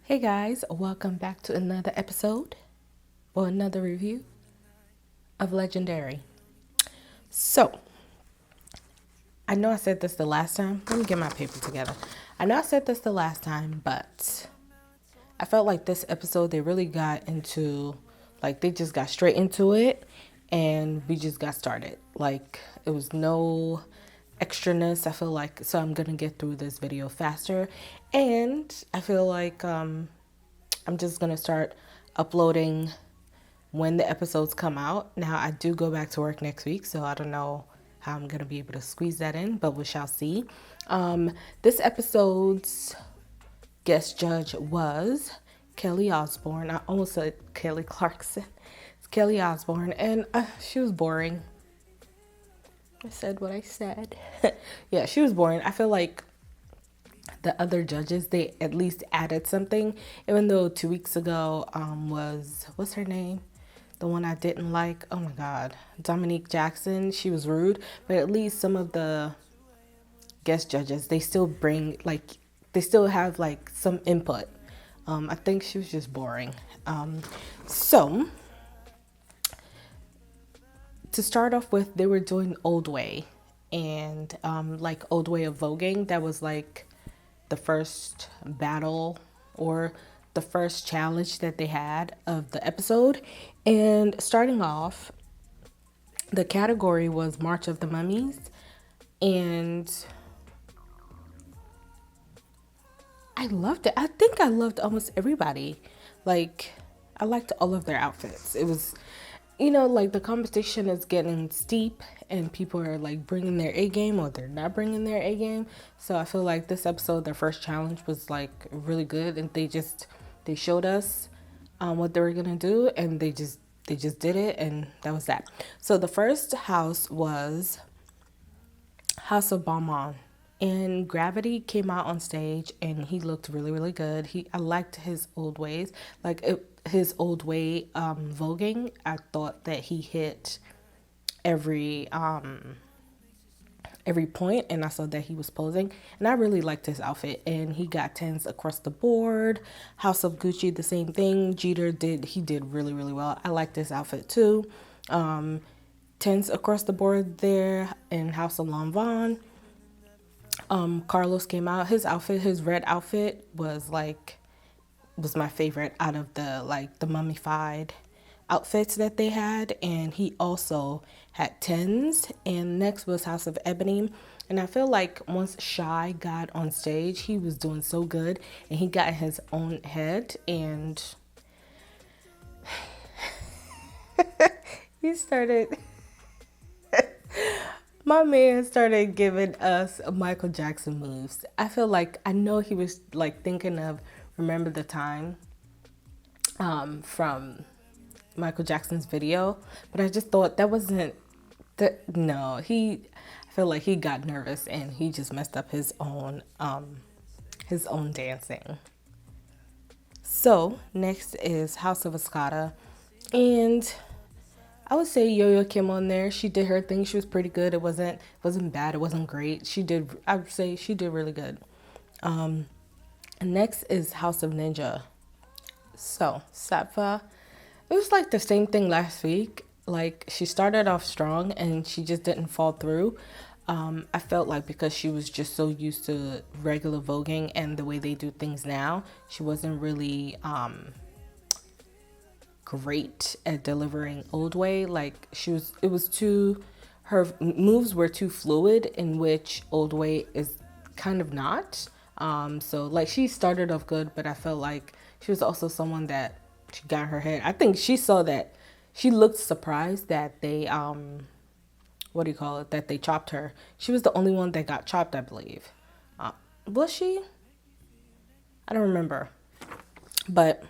Hey guys, welcome back to another episode or another review of Legendary. So, I know I said this the last time. Let me get my paper together. I know I said this the last time, but I felt like this episode they really got into, like, they just got straight into it and we just got started. Like, it was no extraness. I feel like, so I'm gonna get through this video faster, and I feel like I'm just gonna start uploading when the episodes come out. Now I do go back to work next week, so I don't know how I'm gonna be able to squeeze that in, but we shall see. This episode's guest judge was Kelly Osbourne. I almost said Kelly Clarkson. It's Kelly Osbourne, and she was boring. I said what I said. Yeah, she was boring. I feel like the other judges, they at least added something, even though 2 weeks ago was, what's her name, the one I didn't like, oh my god, Dominique Jackson. She was rude, but at least some of the guest judges, they still bring, like, they still have like some input. I think she was just boring. So to start off with, they were doing Old Way, and like Old Way of Voguing. That was like the first battle or the first challenge that they had of the episode. And starting off, the category was March of the Mummies, and I loved it. I think I loved almost everybody. Like, I liked all of their outfits. It was, like the competition is getting steep and people are like bringing their A game or they're not bringing their A game. So I feel like this episode, their first challenge was like really good, and they showed us what they were gonna do, and they just did it, and that was that. So the first house was House of Balmain, and Gravity came out on stage and he looked really really good. I liked his old ways, like his old way voguing. I thought that he hit every every point, and I saw that he was posing, and I really liked his outfit, and he got tens across the board. House of Gucci, the same thing. He did really really well. I liked his outfit too. Tens across the board there in House of Lanvin. Carlos came out. His red outfit was my favorite out of the mummified outfits that they had, and he also had tens. And next was House of Ebony, and I feel like once Shy got on stage, he was doing so good, and he got in his own head, and he started. My man started giving us Michael Jackson moves. I feel like I know he was like thinking of Remember the Time from Michael Jackson's video, but I just thought that wasn't the no, I feel like he got nervous and he just messed up his own dancing. So next is House of Escada, and I would say Yo-Yo Kim on there. She did her thing. She was pretty good. It wasn't bad. It wasn't great. I would say she did really good. And next is House of Ninja. So Satva, it was like the same thing last week. Like, she started off strong and she just didn't fall through. I felt like because she was just so used to regular voguing and the way they do things now, she wasn't really great at delivering Old Way. Like, her moves were too fluid, in which Old Way is kind of not. So like, she started off good, but I felt like she was also someone that she got her head. I think she saw that, she looked surprised that they what do you call it, that they chopped her. She was the only one that got chopped, I believe. Was she? I don't remember. But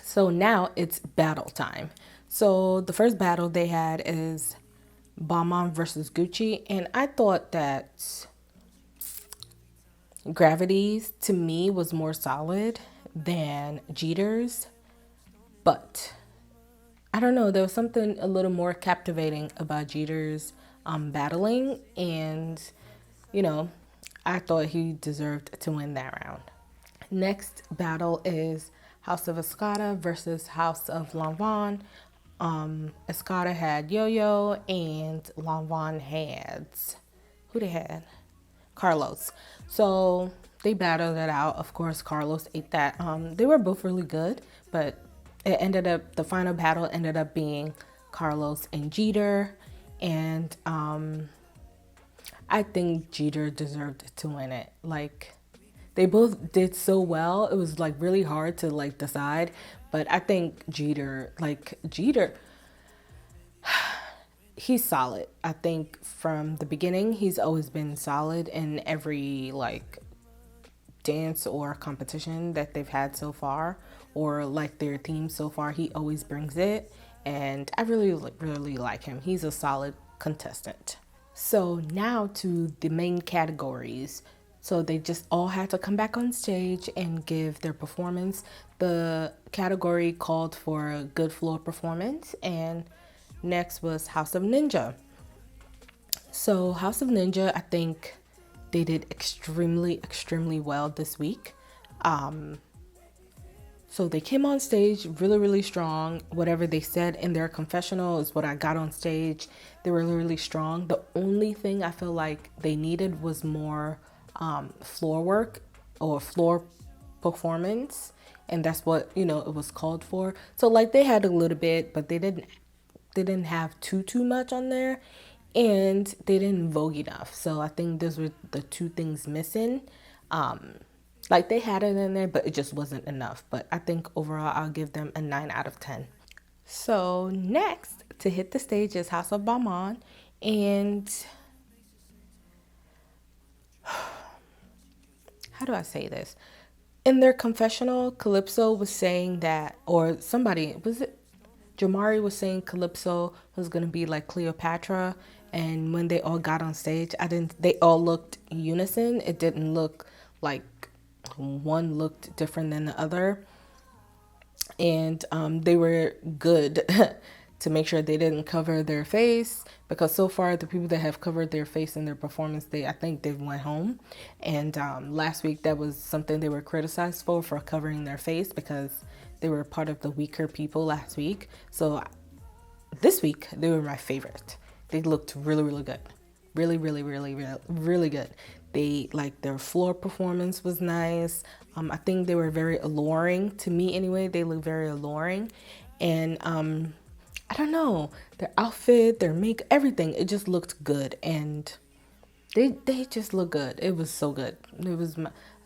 so now it's battle time. So the first battle they had is Balmain versus Gucci, and I thought that Gravity's to me was more solid than Jeter's, but I don't know, there was something a little more captivating about Jeter's battling, and you know, I thought he deserved to win that round. Next battle is House of Escada versus House of Lanvin. Escada had Yo-Yo and Lanvin had, who they had? Carlos. So they battled it out. Of course, Carlos ate that. They were both really good, but the final battle ended up being Carlos and Jeter. And I think Jeter deserved to win it. Like, they both did so well. It was like really hard to like decide, but I think Jeter, he's solid. I think from the beginning, he's always been solid in every like dance or competition that they've had so far, or like their team so far. He always brings it, and I really like him. He's a solid contestant. So now to the main categories. So they just all had to come back on stage and give their performance. The category called for a good floor performance, and next was House of Ninja. So House of Ninja, I think they did extremely well this week. So they came on stage really strong. Whatever they said in their confessional is what I got on stage. They were really strong. The only thing I feel like they needed was more floor work or floor performance. And that's what, it was called for. So like they had a little bit, but they didn't have too much on there. And they didn't vogue enough. So I think those were the two things missing. Like they had it in there, but it just wasn't enough. But I think overall, I'll give them a 9 out of 10. So next to hit the stage is House of Balmain. And how do I say this? In their confessional, Calypso was saying that, or somebody, was it? Jamari was saying Calypso was going to be like Cleopatra. And when they all got on stage, they all looked unison. It didn't look like one looked different than the other. And they were good to make sure they didn't cover their face, because so far the people that have covered their face in their performance, I think they went home. And last week that was something they were criticized for covering their face, because they were part of the weaker people last week. So this week they were my favorite. They looked really good. Really good. They like their floor performance was nice. I think they were very alluring to me anyway. They look very alluring. And I don't know, their outfit, their makeup, everything, it just looked good. And they just look good. It was so good.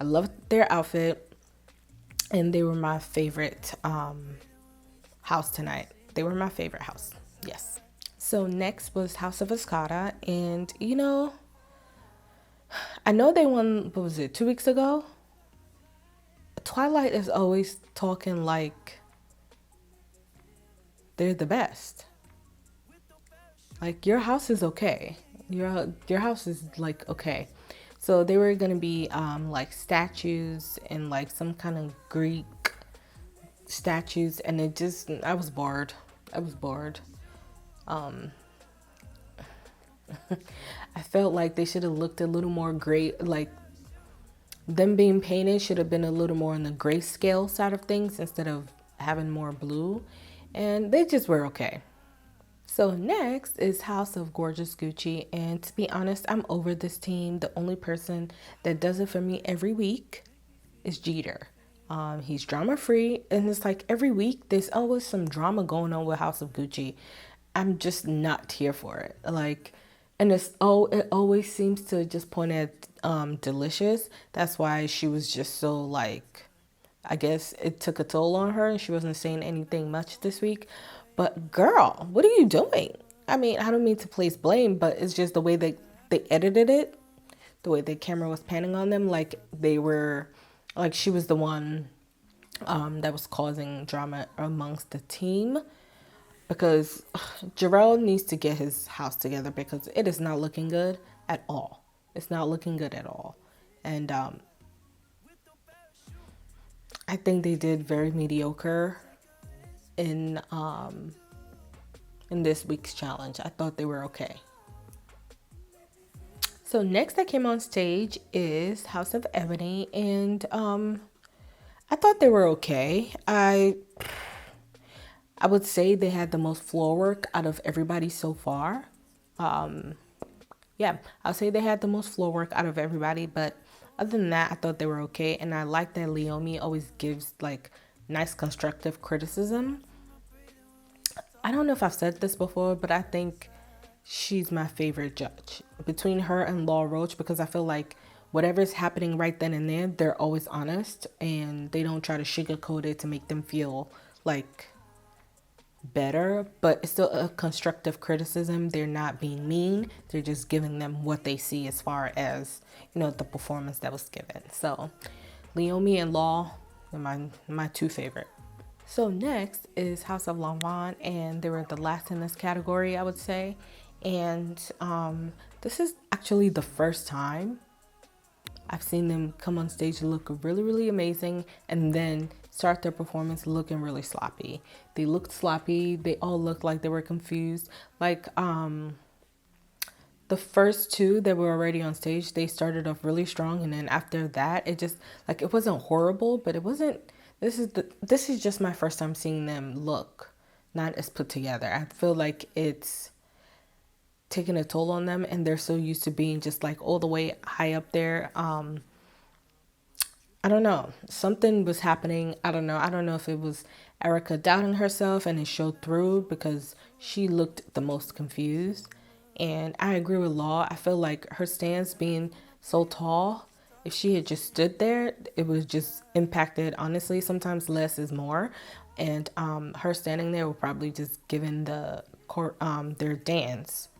I loved their outfit, and they were my favorite house tonight. They were my favorite house. Yes. So next was House of Escada, and I know they won, what was it, 2 weeks ago? Twilight is always talking like they're the best. Like, your house is okay. Your house is like okay. So they were gonna be like statues and like some kind of Greek statues, and I was bored. I felt like they should have looked a little more gray, like them being painted should have been a little more on the grayscale side of things instead of having more blue, and they just were okay. So next is House of Gorgeous Gucci, and to be honest, I'm over this team. The only person that does it for me every week is Jeter. He's drama free, and it's like every week there's always some drama going on with House of Gucci. I'm just not here for it. Like, and it always seems to just point at Delicious. That's why she was just so like, I guess it took a toll on her, and she wasn't saying anything much this week. But girl, what are you doing? I mean, I don't mean to place blame, but it's just the way they edited it, the way the camera was panning on them, like they were, like she was the one that was causing drama amongst the team. Because Jarrell needs to get his house together, because it is not looking good at all. It's not looking good at all. And I think they did very mediocre in this week's challenge. I thought they were okay. So next that came on stage is House of Ebony, and I thought they were okay. I would say they had the most floor work out of everybody so far. Yeah, I'll say they had the most floor work out of everybody, but other than that, I thought they were okay. And I like that Leomi always gives like nice constructive criticism. I don't know if I've said this before, but I think she's my favorite judge between her and Law Roach, because I feel like whatever's happening right then and there, they're always honest and they don't try to sugarcoat it to make them feel like better, but it's still a constructive criticism. They're not being mean, they're just giving them what they see as far as, you know, the performance that was given. So Leomi and Law are my two favorite. So next is House of Lanvin, and they were the last in this category, I would say. And this is actually the first time I've seen them come on stage and look really, really amazing, and then start their performance looking really sloppy. They looked sloppy. They all looked like they were confused. Like the first two that were already on stage, they started off really strong, and then after that, it just like it wasn't horrible, but it wasn't. This is just my first time seeing them look not as put together. I feel like it's taking a toll on them, and they're so used to being just like all the way high up there. I don't know. Something was happening. I don't know. I don't know if it was Erica doubting herself and it showed through, because she looked the most confused. And I agree with Law. I feel like her stance being so tall, if she had just stood there, it was just impacted. Honestly, sometimes less is more. And her standing there would probably just given the court their dance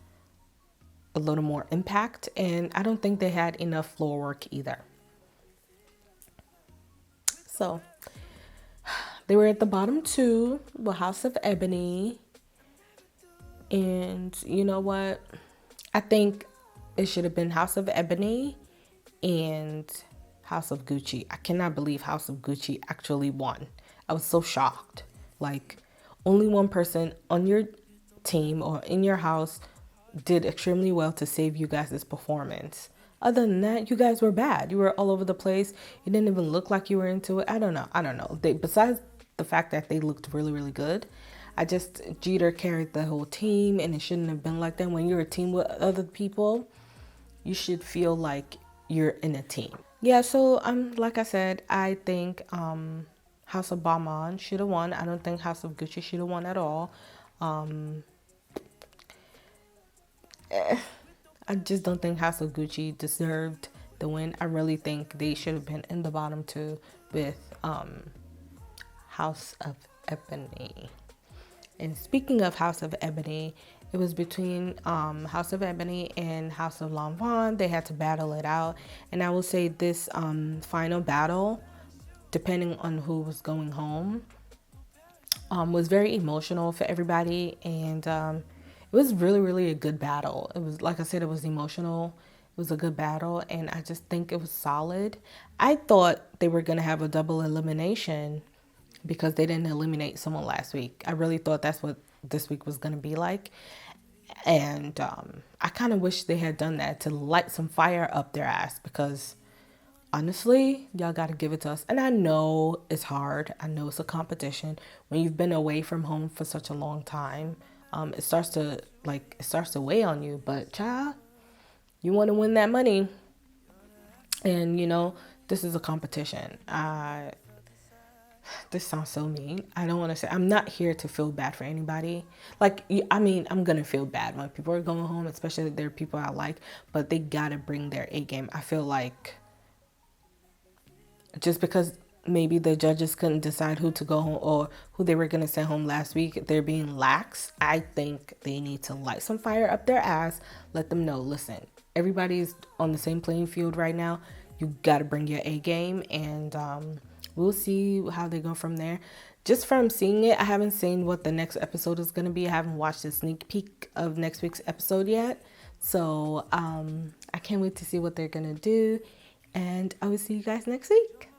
a little more impact. And I don't think they had enough floor work either. So they were at the bottom two, the House of Ebony. And you know what? I think it should have been House of Ebony and House of Gucci. I cannot believe House of Gucci actually won. I was so shocked. Like, only one person on your team or in your house did extremely well to save you guys' performance. Other than that, you guys were bad. You were all over the place. You didn't even look like you were into it. I don't know. Besides the fact that they looked really, really good, Jeter carried the whole team, and it shouldn't have been like that. When you're a team with other people, you should feel like you're in a team. Yeah, so like I said, I think House of Balmain should have won. I don't think House of Gucci should have won at all. I just don't think House of Gucci deserved the win. I really think they should have been in the bottom two with House of Ebony. And speaking of House of Ebony, it was between House of Ebony and House of Lanvin. They had to battle it out. And I will say this final battle, depending on who was going home, was very emotional for everybody. And it was really, really a good battle. It was, like I said, it was emotional. It was a good battle. And I just think it was solid. I thought they were going to have a double elimination because they didn't eliminate someone last week. I really thought that's what this week was going to be like. And I kind of wish they had done that to light some fire up their ass, because honestly, y'all got to give it to us. And I know it's hard. I know it's a competition. When you've been away from home for such a long time, it starts to weigh on you. But child, you want to win that money. And, you know, this is a competition. This sounds so mean. I don't want to say, I'm not here to feel bad for anybody. Like, I mean, I'm going to feel bad when people are going home, especially if they're people I like, but they got to bring their A game. I feel like just because maybe the judges couldn't decide who to go home or who they were going to send home last week, they're being lax. I think they need to light some fire up their ass. Let them know, listen, everybody's on the same playing field right now. You got to bring your A game, and we'll see how they go from there. Just from seeing it, I haven't seen what the next episode is going to be. I haven't watched a sneak peek of next week's episode yet. So I can't wait to see what they're going to do. And I will see you guys next week.